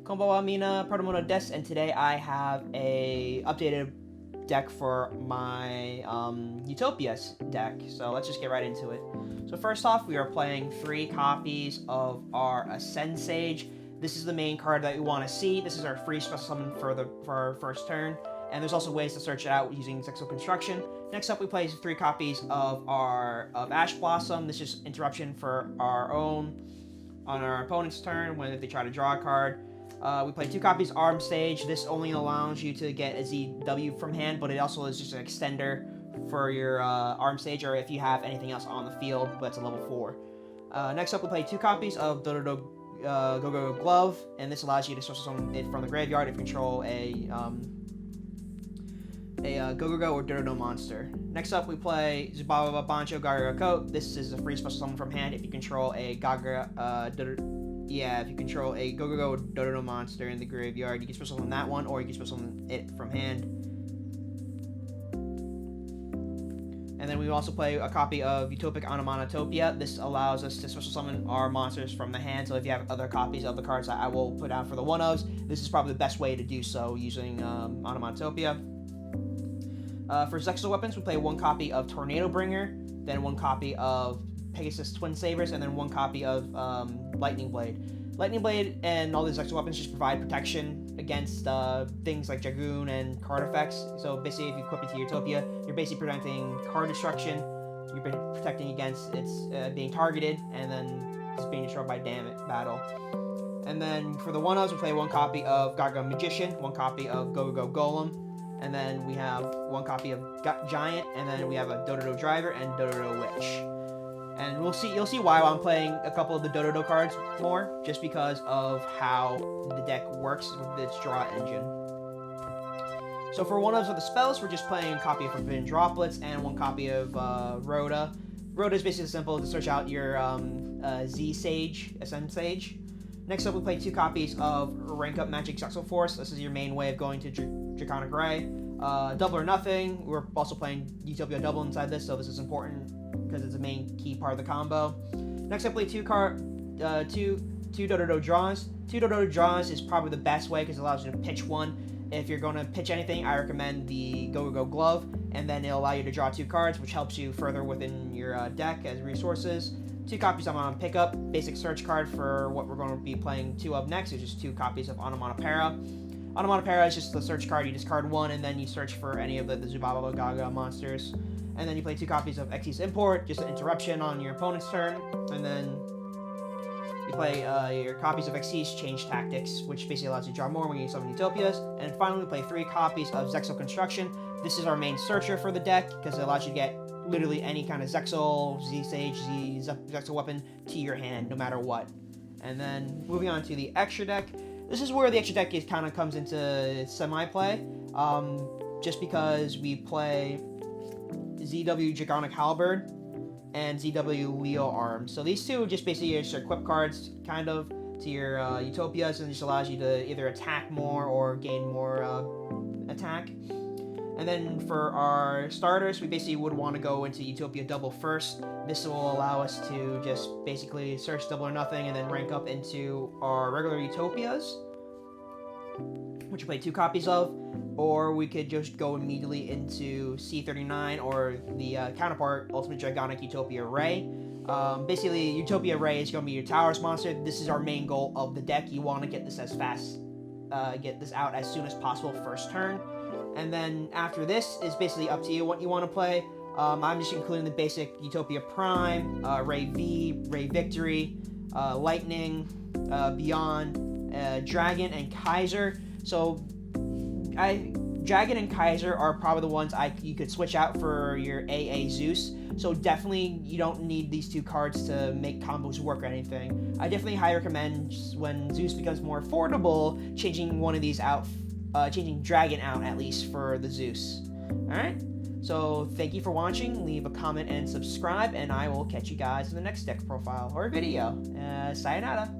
Konbawa Mina Proto-moto des, and today I have a updated deck for my Utopia deck. So let's just get right into it. So first off, we are playing 3 copies of our Ascend Sage. This is the main card that we want to see. This is our free special summon for our first turn, and there's also ways to search it out using Zexal construction. Next up, we play 3 copies of Ash Blossom. This is interruption for our own on our opponent's turn when if they try to draw a card. We play 2 copies Arm Stage. This only allows you to get a ZW from hand, but it also is just an extender for your Arm Stage, or if you have anything else on the field, but it's a level 4. Next up, we play 2 copies of Dodo Go-Go Glove, and this allows you to source it from the graveyard if you control a Go-Go or Dodo monster. Next up, we play Zubaba Bancho Gaga Coat. This is a free special summon from hand if you control a if you control a Go-Go or Dodo monster in the graveyard. You can special summon that one, or you can special summon it from hand. And then we also play a copy of Utopia. This allows us to special summon our monsters from the hand. So if you have other copies of the cards that I will put out for the one-ofs, this is probably the best way to do so using Onomatopoeia. For Zexal weapons, we play 1 copy of Tornado Bringer, then 1 copy of Pegasus Twin Sabers, and then 1 copy of Lightning Blade. Lightning Blade and all these Zexal weapons just provide protection against things like Dragoon and card effects. So basically, if you equip it to Utopia, you're basically preventing card destruction. You're protecting against its being targeted and then just being destroyed by battle. And then for the one-ofs, we play 1 copy of Gaga Magician, 1 copy of Go-Go Golem, and then we have 1 copy of Giant, and then we have a Dodo Driver and Dodo Witch. And you'll see why I'm playing a couple of the Dodo cards more, just because of how the deck works with its draw engine. So for one-ofs of the spells, we're just playing a copy of Forbidden Droplets and 1 copy of Rhoda. Rhoda is basically simple to search out your Ascend Sage. Next up, we play 2 copies of Rank Up Magic Zexal Force. This is your main way of going to Draconic Ray. Double or Nothing. We're also playing Utopia Double inside this, so this is important because it's a main key part of the combo. Next, I play 2 Dodo Draws. 2 Dodo Draws is probably the best way because it allows you to pitch 1. If you're going to pitch anything, I recommend the Go-Go Glove, and then it'll allow you to draw 2 cards, which helps you further within your deck as resources. 2 copies of on Pickup, basic search card for what we're going to be playing 2 of next, which is 2 copies of Onomatopoeia. Onomatopoeia is just the search card. You discard 1, and then you search for any of the Zubaba Gaga monsters. And then you play 2 copies of Xyz Import, just an interruption on your opponent's turn. And then you play your copies of Xyz Change Tactics, which basically allows you to draw more when you summon Utopias. And finally, we play 3 copies of Zexal Construction. This is our main searcher for the deck, because it allows you to get literally any kind of Zexal, Z-Sage, Zexal weapon to your hand, no matter what. And then moving on to the extra deck. This is where the extra deck kind of comes into semi-play, just because we play ZW Draconic Halberd and ZW Leo Arm. So these 2 just basically just equip cards kind of to your Utopias, and just allows you to either attack more or gain more attack. And then for our starters, we basically would want to go into Utopia Double first. This will allow us to just basically search Double or Nothing and then rank up into our regular Utopias, which we play 2 copies of, or we could just go immediately into C39 or the counterpart, Ultimate Dragonic Utopia Ray. Basically, Utopia Ray is going to be your Towers monster. This is our main goal of the deck. You want to get this get this out as soon as possible first turn. And then after this is basically up to you what you want to play. I'm just including the basic Utopia Prime, Ray V, Ray Victory, Lightning, Beyond, Dragon, and Kaiser. So Dragon and Kaiser are probably the ones you could switch out for your AA Zeus. So definitely you don't need these 2 cards to make combos work or anything. I definitely highly recommend when Zeus becomes more affordable, changing one of these out. Changing Dragon out at least for the Zeus. Alright, so thank you for watching. Leave a comment and subscribe, and I will catch you guys in the next deck profile or video. Sayonara.